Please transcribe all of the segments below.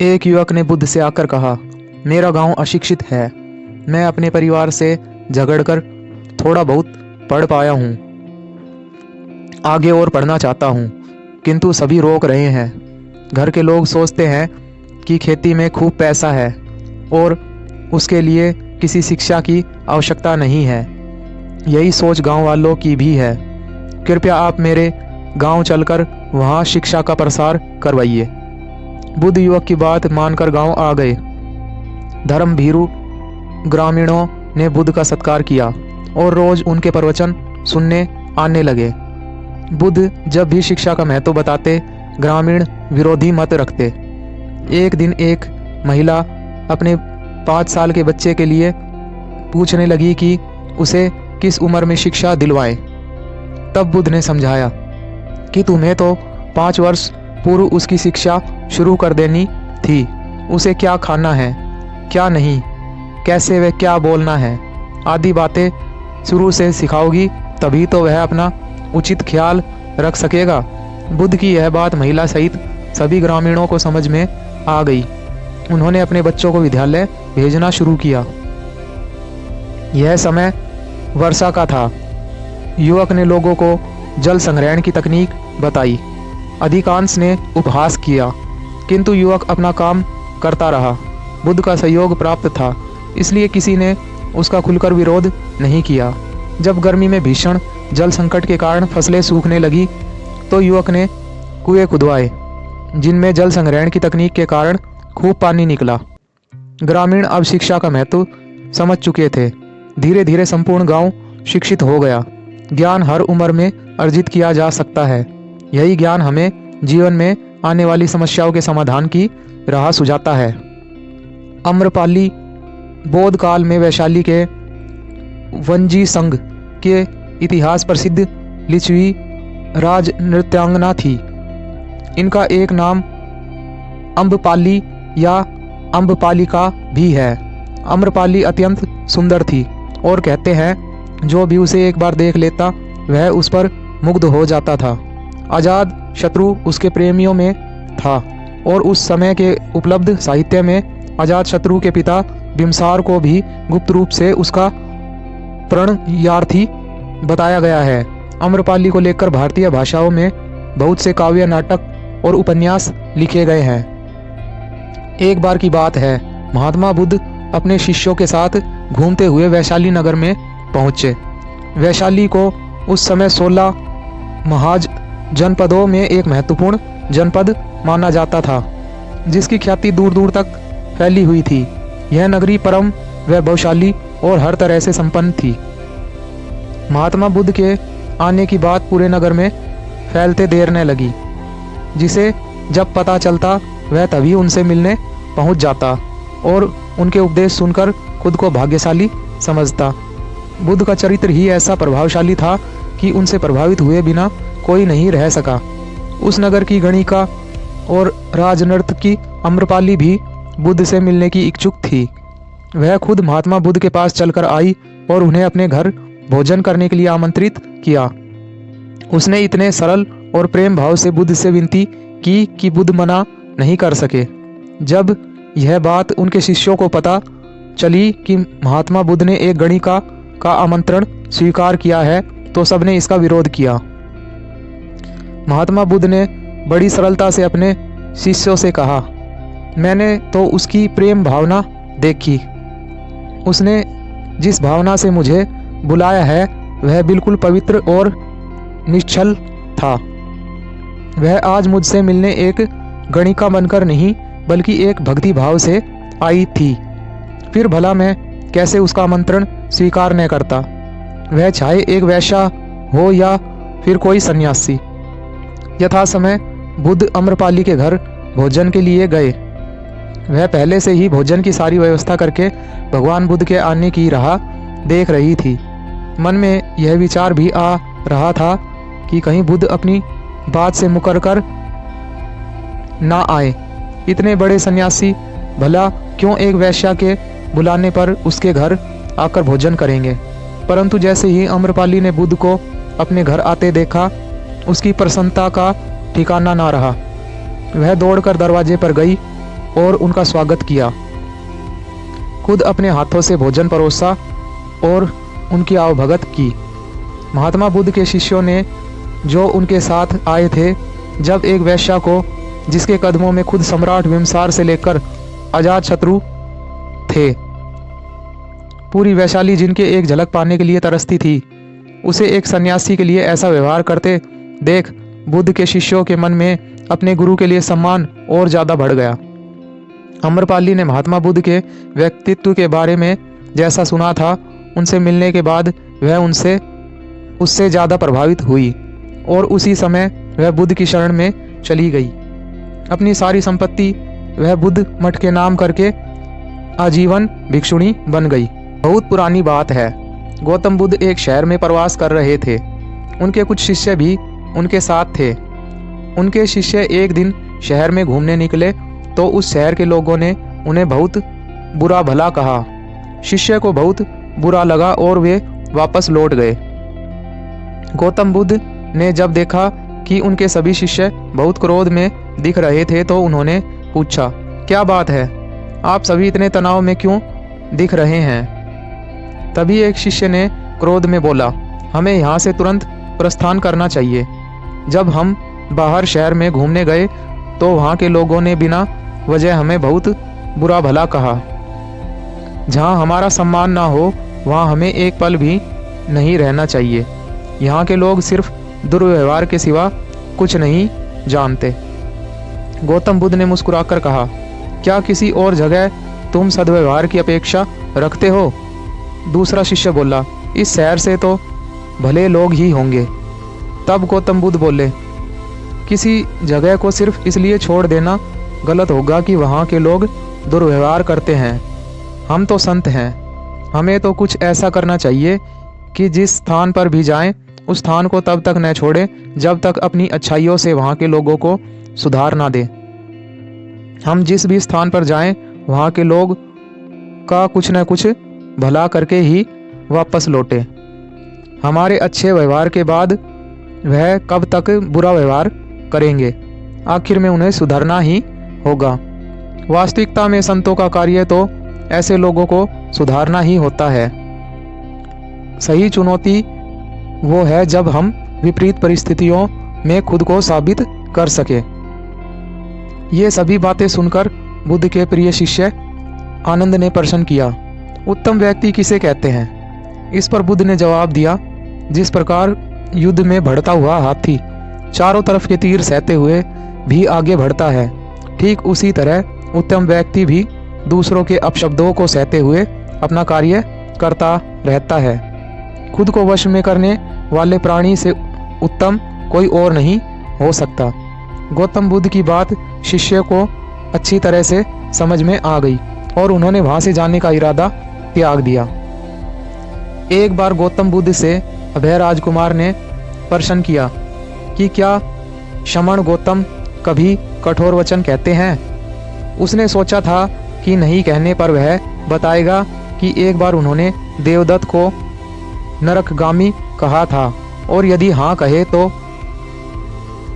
एक युवक ने बुद्ध से आकर कहा, मेरा गांव अशिक्षित है। मैं अपने परिवार से झगड़कर थोड़ा बहुत पढ़ पाया हूँ। आगे और पढ़ना चाहता हूँ, किंतु सभी रोक रहे हैं। घर के लोग सोचते हैं कि खेती में खूब पैसा है और उसके लिए किसी शिक्षा की आवश्यकता नहीं है। यही सोच गांव वालों की भी है। कृपया आप मेरे गांव चलकर वहां शिक्षा का प्रसार करवाइए। बुद्ध युवक की बात मानकर गांव आ गए। धर्म भीरू ग्रामीणों ने बुद्ध का सत्कार किया और रोज उनके प्रवचन सुनने आने लगे। बुद्ध जब भी शिक्षा का महत्व बताते, ग्रामीण विरोधी मत रखते। एक दिन एक महिला अपने 5 साल के बच्चे के लिए पूछने लगी कि उसे किस उम्र में शिक्षा दिलवाएं। तब बुद्ध ने समझाया कि तुम्हें तो 5 वर्ष पूर्व उसकी शिक्षा शुरू कर देनी थी। उसे क्या खाना है, क्या नहीं, कैसे व क्या बोलना है आदि बातें शुरू से सिखाओगी, तभी तो वह अपना उचित ख्याल रख सकेगा। बुद्ध की यह बात महिला सहित सभी ग्रामीणों को समझ में आ गई। उन्होंने अपने बच्चों को विद्यालय भेजना शुरू किया। यह समय वर्षा का था। युवक ने लोगों को जल संग्रहण की तकनीक बताई। अधिकांश ने उपहास किया, किंतु युवक अपना काम करता रहा। बुद्ध का सहयोग प्राप्त था, इसलिए किसी ने उसका खुलकर विरोध नहीं किया। जब गर्मी में भीषण जल संकट के कारण फसलें सूखने लगी, तो युवक ने कुएं खुदवाए, जिनमें जल संग्रहण की तकनीक के कारण खूब पानी निकला। ग्रामीण अब शिक्षा का महत्व समझ चुके थे। धीरे धीरे संपूर्ण गांव शिक्षित हो गया। ज्ञान हर उम्र में अर्जित किया जा सकता है। यही ज्ञान हमें जीवन में आने वाली समस्याओं के समाधान की राह सुझाता है। आम्रपाली बौद्ध काल में वैशाली के वंजी संघ के इतिहास प्रसिद्ध लिच्छवी राज नृत्यांगना थी। इनका एक नाम अम्बपाली या अम्बपालिका भी है। आम्रपाली अत्यंत सुंदर थी और कहते हैं जो भी उसे एक बार देख लेता वह उस पर मुग्ध हो जाता था। आजाद शत्रु उसके प्रेमियों में था और उस समय के उपलब्ध साहित्य में आजाद शत्रु के पिता बिम्सार को भी गुप्त रूप से उसका प्रणयार्थी बताया गया है। आम्रपाली को लेकर भारतीय भाषाओं में बहुत से काव्य, नाटक और उपन्यास लिखे गए हैं। एक बार की बात है, महात्मा बुद्ध अपने शिष्यों के साथ घूमते हुए वैशाली नगर में पहुंचे। वैशाली को उस समय 16 महाज जनपदों में एक महत्वपूर्ण जनपद माना जाता था, जिसकी ख्याति दूर दूर तक फैली हुई थी। यह नगरी परम वैभवशाली और हर तरह से संपन्न थी। महात्मा बुद्ध के आने की बात पूरे नगर में फैलते देर न लगी। जिसे जब पता चलता वह तभी उनसे मिलने पहुंच जाता और उनके उपदेश सुनकर खुद को भाग्यशाली समझता। बुद्ध का चरित्र ही ऐसा प्रभावशाली था कि उनसे प्रभावित हुए बिना कोई नहीं रह सका। उस नगर की गणिका और राजनर्तकी आम्रपाली भी बुद्ध से मिलने की इच्छुक थी। वह खुद महात्मा बुद्ध के पास चलकर आई और उन्हें अपने घर भोजन करने के लिए आमंत्रित किया। उसने इतने सरल और प्रेम भाव से बुद्ध से विनती की कि बुद्ध मना नहीं कर सके। जब यह बात उनके शिष्यों को पता चली कि महात्मा बुद्ध ने एक गणिका का आमंत्रण स्वीकार किया है, तो सबने इसका विरोध किया। महात्मा बुद्ध ने बड़ी सरलता से अपने शिष्यों से कहा, मैंने तो उसकी प्रेम भावना देखी। उसने जिस भावना से मुझे बुलाया है वह बिल्कुल पवित्र और निश्चल था। वह आज मुझसे मिलने एक गणिका बनकर नहीं, बल्कि एक भक्ति भाव से आई थी। फिर भला मैं कैसे उसका आमंत्रण स्वीकार न करता, वह चाहे एक वैश्या हो या फिर कोई सन्यासी। यथा समय बुद्ध आम्रपाली के घर भोजन के लिए गए। वह पहले से ही भोजन की सारी व्यवस्था करके भगवान बुद्ध के आने की राह देख रही थी। मन में यह विचार भी आ रहा था कि कहीं बुद्ध अपनी बात से मुकर कर ना आए। इतने बड़े सन्यासी भला क्यों एक वैश्या के बुलाने पर उसके घर आकर भोजन करेंगे। परंतु जैसे ही आम्रपाली ने बुद्ध को अपने घर आते देखा, उसकी प्रसन्नता का ठिकाना ना रहा। वह दौड़कर दरवाजे पर गई और उनका स्वागत किया। खुद अपने हाथों से भोजन परोसा और उनकी आवभगत की। महात्मा बुद्ध के शिष्यों ने जो उनके साथ आए थे, जब एक वेश्या को, जिसके कदमों में खुद सम्राट बिम्बसार से लेकर अजात शत्रु थे, पूरी वैशाली जिनके एक झलक पाने के लिए तरसती थी, उसे एक सन्यासी के लिए ऐसा व्यवहार करते देख बुद्ध के शिष्यों के मन में अपने गुरु के लिए सम्मान और ज़्यादा बढ़ गया। अम्रपाली ने महात्मा बुद्ध के व्यक्तित्व के बारे में जैसा सुना था, उनसे मिलने के बाद वह उससे ज़्यादा प्रभावित हुई और उसी समय वह बुद्ध की शरण में चली गई। अपनी सारी संपत्ति वह बुद्ध मठ के नाम करके आजीवन भिक्षुणी बन गई। बहुत पुरानी बात है। गौतम बुद्ध एक शहर में प्रवास कर रहे थे। उनके कुछ शिष्य भी उनके साथ थे। उनके शिष्य एक दिन शहर में घूमने निकले तो उस शहर के लोगों ने उन्हें बहुत बुरा भला कहा। शिष्य को बहुत बुरा लगा और वे वापस लौट गए। गौतम बुद्ध ने जब देखा कि उनके सभी शिष्य बहुत क्रोध में दिख रहे थे तो उन्होंने पूछा, क्या बात है, आप सभी इतने तनाव में क्यों दिख रहे हैं? तभी एक शिष्य ने क्रोध में बोला, हमें यहाँ से तुरंत प्रस्थान करना चाहिए। जब हम बाहर शहर में घूमने गए तो वहाँ के लोगों ने बिना वजह हमें बहुत बुरा भला कहा। जहाँ हमारा सम्मान ना हो वहाँ हमें एक पल भी नहीं रहना चाहिए। यहाँ के लोग सिर्फ दुर्व्यवहार के सिवा कुछ नहीं जानते। गौतम बुद्ध ने मुस्कुराकर कहा, क्या किसी और जगह तुम सद्व्यवहार की अपेक्षा रखते हो? दूसरा शिष्य बोला, इस शहर से तो भले लोग ही होंगे। तब गौतम बुद्ध बोले, किसी जगह को सिर्फ इसलिए छोड़ देना गलत होगा कि वहाँ के लोग दुर्व्यवहार करते हैं। हम तो संत हैं, हमें तो कुछ ऐसा करना चाहिए कि जिस स्थान पर भी जाएं, उस स्थान को तब तक न छोड़ें जब तक अपनी अच्छाइयों से वहाँ के लोगों को सुधार ना दें। हम जिस भी स्थान पर जाएं, वहाँ के लोग का कुछ न कुछ भला करके ही वापस लौटे। हमारे अच्छे व्यवहार के बाद वह कब तक बुरा व्यवहार करेंगे? आखिर में उन्हें सुधरना ही होगा। वास्तविकता में संतों का कार्य तो ऐसे लोगों को सुधारना ही होता है। सही चुनौती वो है जब हम विपरीत परिस्थितियों में खुद को साबित कर सके। ये सभी बातें सुनकर बुद्ध के प्रिय शिष्य आनंद ने प्रश्न किया, उत्तम व्यक्ति किसे कहते हैं? इस पर बुद्ध ने जवाब दिया, जिस प्रकार युद्ध में बढ़ता हुआ हाथी चारों तरफ के तीर सहते हुए भी आगे बढ़ता है, ठीक उसी तरह उत्तम व्यक्ति भी दूसरों के अपशब्दों को सहते हुए अपना कार्य करता रहता है। खुद को वश में करने वाले प्राणी से उत्तम कोई और नहीं हो सकता। गौतम बुद्ध की बात शिष्य को अच्छी तरह से समझ में आ गई और उन्होंने वहां से जाने का इरादा त्याग दिया। एक बार गौतम बुद्ध से अभय राजकुमार ने प्रश्न किया कि क्या श्रमण गौतम कभी कठोर वचन कहते हैं? उसने सोचा था कि नहीं कहने पर वह बताएगा कि एक बार उन्होंने देवदत्त को नरकगामी कहा था, और यदि हाँ कहे तो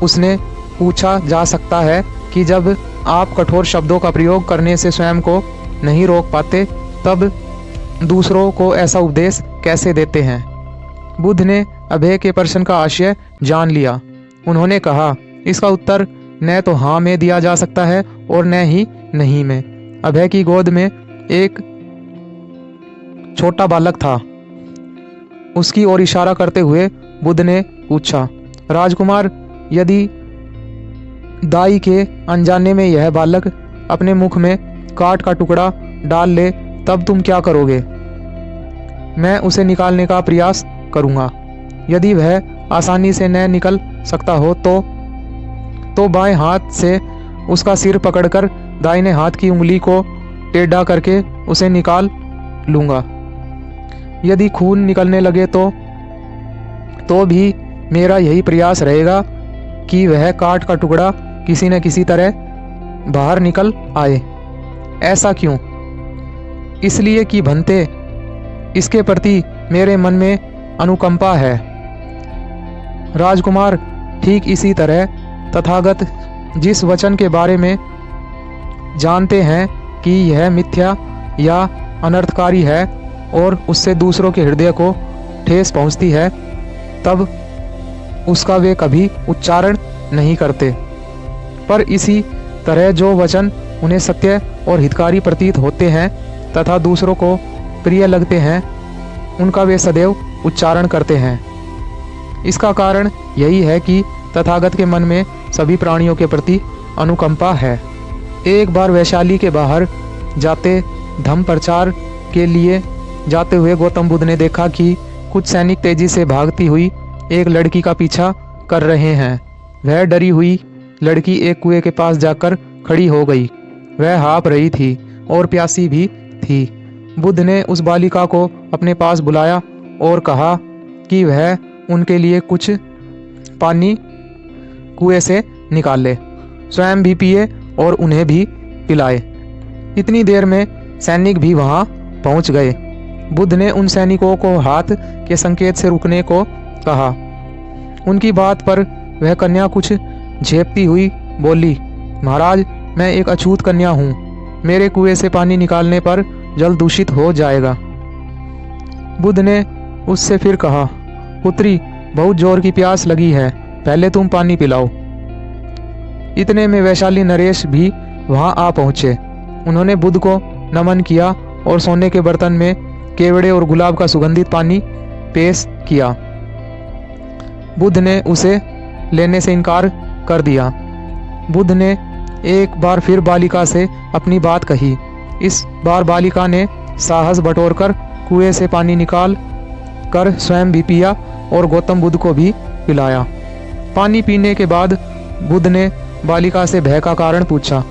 उसने पूछा जा सकता है कि जब आप कठोर शब्दों का प्रयोग करने से स्वयं को नहीं रोक पाते, तब दूसरों को ऐसा उपदेश कैसे देते हैं? बुद्ध ने अभय के प्रश्न का आशय जान लिया। उन्होंने कहा, इसका उत्तर न तो हाँ में दिया जा सकता है और न ही नहीं में। अभय की गोद में एक छोटा बालक था। उसकी ओर इशारा करते हुए बुद्ध ने पूछा, राजकुमार, यदि दाई के अनजाने में यह बालक अपने मुख में काट का टुकड़ा डाल ले, तब तुम क्या करोगे? मैं उसे निकालने का प्रयास करूंगा। यदि वह आसानी से न निकल सकता हो तो बाएं हाथ से उसका सिर पकड़कर दाहिने हाथ की उंगली को टेढ़ा करके उसे निकाल लूंगा। यदि खून निकलने लगे तो भी मेरा यही प्रयास रहेगा कि वह काट का टुकड़ा किसी न किसी तरह बाहर निकल आए। ऐसा क्यों? इसलिए कि भंते, इसके प्रति मेरे मन में अनुकंपा है। राजकुमार, ठीक इसी तरह तथागत जिस वचन के बारे में जानते हैं कि यह मिथ्या या अनर्थकारी है और उससे दूसरों के हृदय को ठेस पहुंचती है, तब उसका वे कभी उच्चारण नहीं करते। पर इसी तरह जो वचन उन्हें सत्य और हितकारी प्रतीत होते हैं तथा दूसरों को प्रिय लगते हैं, उनका वे सदैव उच्चारण करते हैं। इसका कारण यही है कि तथागत के मन में सभी प्राणियों के प्रति अनुकंपा है। एक बार वैशाली के बाहर जाते धम्म प्रचार के लिए जाते हुए गौतम बुद्ध ने देखा कि कुछ सैनिक तेजी से भागती हुई एक लड़की का पीछा कर रहे हैं। वह डरी हुई लड़की एक कुएं के पास जाकर खड़ी हो गई। वह हाँफ रही थी और प्यासी भी थी। बुद्ध ने उस बालिका को अपने पास बुलाया और कहा कि वह उनके लिए कुछ पानी कुएं से निकाल ले, स्वयं भी पिए और उन्हें भी पिलाए। इतनी देर में सैनिक भी वहां पहुंच गए। बुद्ध ने उन सैनिकों को हाथ के संकेत से रुकने को कहा। उनकी बात पर वह कन्या कुछ झेपती हुई बोली, महाराज, मैं एक अछूत कन्या हूँ। मेरे कुएं से पानी निकालने पर जल दूषित हो जाएगा। बुद्ध ने उससे फिर कहा, पुत्री, बहुत जोर की प्यास लगी है, पहले तुम पानी पिलाओ। इतने में वैशाली नरेश भी वहां आ पहुंचे। उन्होंने बुद्ध को नमन किया और सोने के बर्तन में केवड़े और गुलाब का सुगंधित पानी पेश किया। बुद्ध ने उसे लेने से इनकार कर दिया। बुद्ध ने एक बार फिर बालिका से अपनी बात कही। इस बार बालिका ने साहस बटोरकर कुएं से पानी निकाल कर स्वयं भी पिया और गौतम बुद्ध को भी पिलाया। पानी पीने के बाद बुद्ध ने बालिका से भय का कारण पूछा।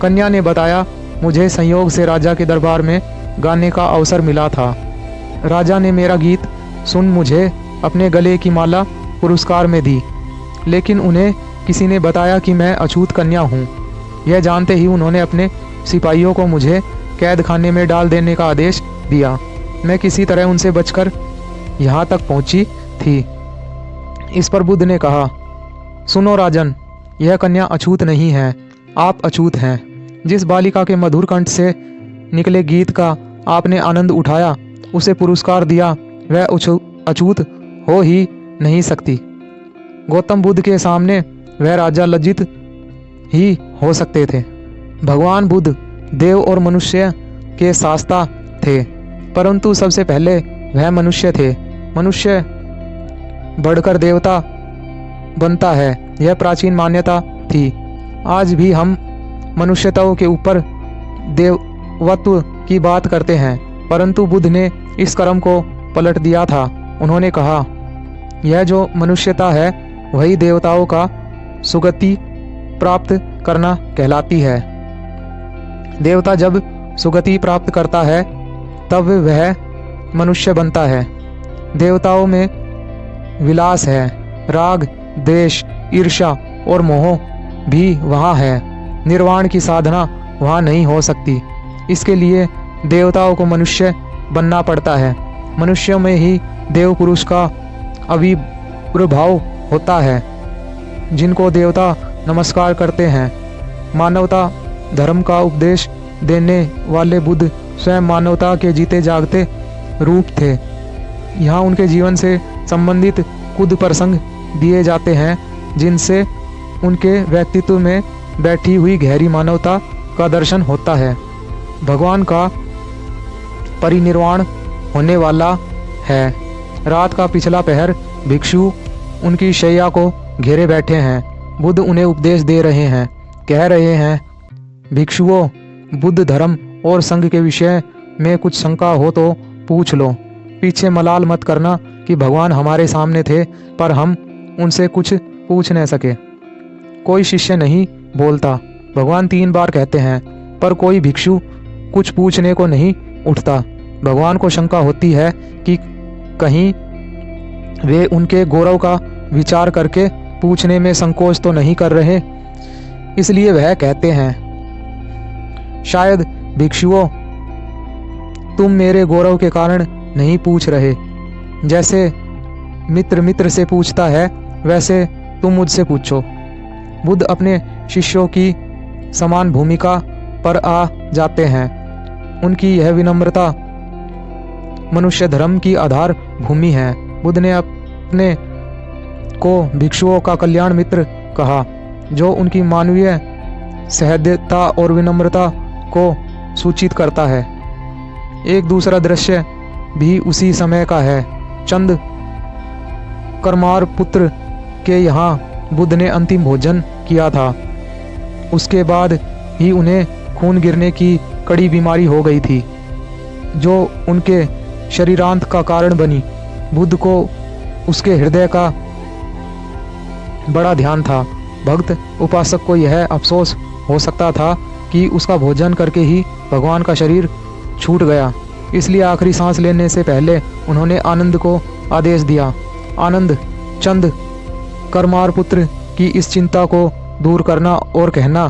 कन्या ने बताया, मुझे संयोग से राजा के दरबार में गाने का अवसर मिला था। राजा ने मेरा गीत सुन मुझे अपने गले की माला पुरस्कार में दी, लेकिन उन्हें किसी ने बताया कि मैं अछूत कन्या हूँ। यह जानते ही उन्होंने अपने सिपाहियों को मुझे कैद खाने में डाल देने का आदेश दिया। मैं किसी तरह उनसे बचकर यहाँ तक पहुँची थी। इस पर बुद्ध ने कहा, सुनो राजन, यह कन्या अछूत नहीं है, आप अछूत हैं। जिस बालिका के मधुर कंठ से निकले गीत का आपने आनंद उठाया, उसे पुरस्कार दिया, वह अछूत हो ही नहीं सकती। गौतम बुद्ध के सामने वह राजा लज्जित ही हो सकते थे। भगवान बुद्ध देव और मनुष्य के शास्ता थे, परंतु सबसे पहले वह मनुष्य थे। मनुष्य बढ़कर देवता बनता है, यह प्राचीन मान्यता थी। आज भी हम मनुष्यताओं के ऊपर देवत्व की बात करते हैं, परंतु बुद्ध ने इस क्रम को पलट दिया था। उन्होंने कहा, यह जो मनुष्यता है वही देवताओं का सुगति प्राप्त करना कहलाती है। देवता जब सुगति प्राप्त करता है तब वह मनुष्य बनता है। देवताओं में विलास है, राग, द्वेष, ईर्ष्या और मोह भी वहाँ है। निर्वाण की साधना वहाँ नहीं हो सकती। इसके लिए देवताओं को मनुष्य बनना पड़ता है। मनुष्यों में ही देव पुरुष का आविर्भाव होता है, जिनको देवता नमस्कार करते हैं। मानवता धर्म का उपदेश देने वाले बुद्ध स्वयं मानवता के जीते जागते रूप थे। यहाँ उनके जीवन से संबंधित कुछ प्रसंग दिए जाते हैं, जिनसे उनके व्यक्तित्व में बैठी हुई गहरी मानवता का दर्शन होता है। भगवान का परिनिर्वाण होने वाला है। रात का पिछला पहर भिक्षु उनकी शैया को घेरे बैठे हैं। बुद्ध उन्हें उपदेश दे रहे हैं, कह रहे हैं, भिक्षुओं, बुद्ध धर्म और संघ के विषय में कुछ शंका हो तो पूछ लो। पीछे मलाल मत करना कि भगवान हमारे सामने थे पर हम उनसे कुछ पूछ न सके। कोई शिष्य नहीं बोलता, भगवान 3 बार कहते हैं, पर कोई भिक्षु कुछ पूछने को नहीं उठता। भगवान को शंका होती है कि कहीं वे उनके गौरव का विचार करके पूछने में संकोच तो नहीं कर रहे, इसलिए वह कहते हैं, शायद भिक्षुओं, तुम मेरे गौरव के कारण नहीं पूछ रहे। जैसे मित्र मित्र से पूछता है, वैसे तुम मुझसे पूछो। बुद्ध अपने शिष्यों की समान भूमिका पर आ जाते हैं। उनकी यह विनम्रता मनुष्य धर्म की आधार भूमि है। बुद्ध ने अपने को भिक्षुओं का कल्याण मित्र कहा, जो उनकी मानवीय सहृदयता और विनम्रता को सूचित करता है। एक दूसरा दृश्य भी उसी समय का है। चंद करमार पुत्र के यहाँ बुद्ध ने अंतिम भोजन किया था। उसके बाद ही उन्हें खून गिरने की कड़ी बीमारी हो गई थी, जो उनके शरीरांत का कारण बनी। बुद्ध को उसके हृदय का बड़ा ध्यान था। भक्त उपासक को यह अफसोस हो सकता था कि उसका भोजन करके ही भगवान का शरीर छूट गया। इसलिए आखिरी सांस लेने से पहले उन्होंने आनंद को आदेश दिया। आनंद चंद करमार पुत्र की इस चिंता को दूर करना और कहना,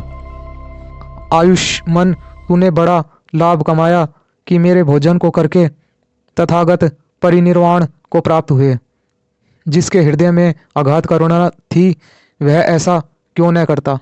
आयुष्मान, तूने बड़ा लाभ कमाया कि मेरे भोजन को करके तथागत परिनिर्वाण को प्राप्त हुए। जिसके हृदय में अगाध करुणा थी वह ऐसा क्यों न करता।